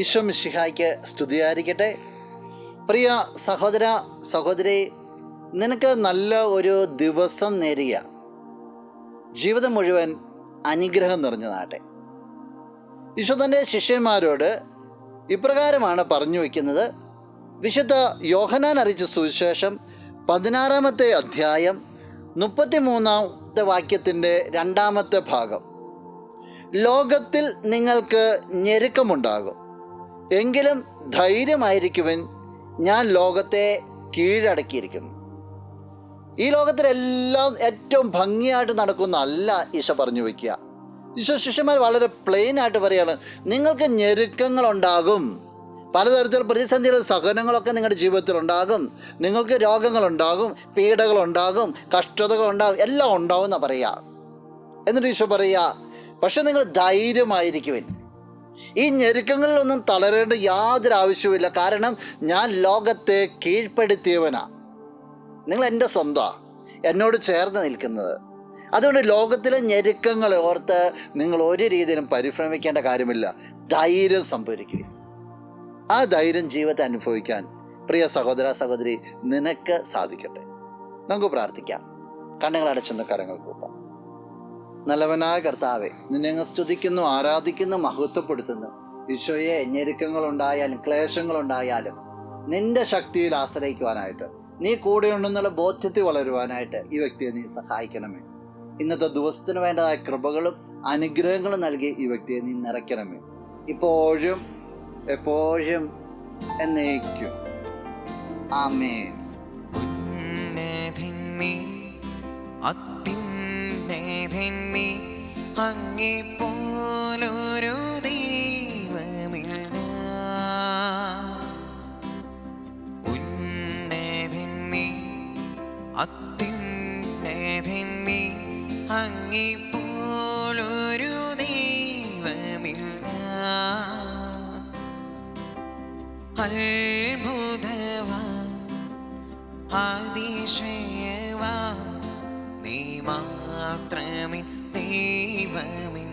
ഈശോ മിശിഹായ്ക്ക് സ്തുതിയായിരിക്കട്ടെ. പ്രിയ സഹോദര സഹോദരി, നിനക്ക് നല്ല ഒരു ദിവസം നേരുക. ജീവിതം മുഴുവൻ അനുഗ്രഹം നിറഞ്ഞതാട്ടെ. ഈശോ തൻ്റെ ശിഷ്യന്മാരോട് ഇപ്രകാരമാണ് പറഞ്ഞു വയ്ക്കുന്നത്. വിശുദ്ധ യോഹന്നാൻ അറിയിച്ച സുവിശേഷം 16-ാമത്തെ അധ്യായം 33-ാമത്തെ വാക്യത്തിൻ്റെ 2-ാമത്തെ ഭാഗം. ലോകത്തിൽ നിങ്ങൾക്ക് ഞെരുക്കമുണ്ടാകും, എങ്കിലും ധൈര്യമായിരിക്കുവിൻ, ഞാൻ ലോകത്തെ കീഴടക്കിയിരിക്കുന്നു. ഈ ലോകത്തിലെല്ലാം ഏറ്റവും ഭംഗിയായിട്ട് നടക്കുന്നതല്ല ഈശോ പറഞ്ഞു വയ്ക്കുക. ഈശോ ശിഷ്യന്മാർ വളരെ പ്ലെയിനായിട്ട് പറയുകയാണ്, നിങ്ങൾക്ക് ഞെരുക്കങ്ങളുണ്ടാകും, പലതരത്തിലുള്ള പ്രതിസന്ധികളും സഹനങ്ങളൊക്കെ നിങ്ങളുടെ ജീവിതത്തിലുണ്ടാകും, നിങ്ങൾക്ക് രോഗങ്ങളുണ്ടാകും, പീഡകളുണ്ടാകും, കഷ്ടതകളുണ്ടാകും, എല്ലാം ഉണ്ടാവും എന്നാണ് പറയുക. എന്നിട്ട് ഈശോ പറയുക, പക്ഷെ നിങ്ങൾ ധൈര്യമായിരിക്കുവിൻ. ഈ ഞെരുക്കങ്ങളിലൊന്നും തളരേണ്ട യാതൊരു ആവശ്യവുമില്ല, കാരണം ഞാൻ ലോകത്തെ കീഴ്പ്പെടുത്തിയവനാ. നിങ്ങൾ എൻ്റെ സ്വന്തമാണ്, എന്നോട് ചേർന്ന് നിൽക്കുന്നത്. അതുകൊണ്ട് ലോകത്തിലെ ഞെരുക്കങ്ങൾ ഓർത്ത് നിങ്ങൾ ഒരു രീതിയിലും പരിഭ്രമിക്കേണ്ട കാര്യമില്ല. ധൈര്യം സംഭരിക്കുക. ആ ധൈര്യം ജീവിതത്തെ അനുഭവിക്കാൻ പ്രിയ സഹോദര സഹോദരി നിനക്ക് സാധിക്കട്ടെ. നമുക്ക് പ്രാർത്ഥിക്കാം. കണ്ണുകളടച്ചെന്ന് കരങ്ങൾ കൂപ്പാം. നല്ലവനായ കർത്താവെ, നിന്നെ അങ്ങ് സ്തുതിക്കുന്നു, ആരാധിക്കുന്നു, മഹത്വപ്പെടുത്തുന്നു. ഈശോയെ, ഞെരുക്കങ്ങളുണ്ടായാലും ക്ലേശങ്ങളുണ്ടായാലും നിന്റെ ശക്തിയിൽ ആശ്രയിക്കുവാനായിട്ട്, നീ കൂടെയുണ്ടെന്നുള്ള ബോധ്യത്തിൽ വളരുവാനായിട്ട് ഈ വ്യക്തിയെ നീ സഹായിക്കണമേ. ഇന്നത്തെ ദിവസത്തിന് വേണ്ടതായ കൃപകളും അനുഗ്രഹങ്ങളും നൽകി ഈ വ്യക്തിയെ നീ നിറയ്ക്കണമേ, ഇപ്പോഴും എപ്പോഴും എന്നേക്കും. ആമേൻ. അങ്ങേ പോലൊരു ദൈവമില്ല, ഉന്നതൻ നീ, അത്യുന്നതൻ നീ, അങ്ങേ പോലൊരു ദൈവമില്ല. അത്ഭുതവാൻ, അതിശയവാൻ, നീ മാത്രമേ ദൈവമേ.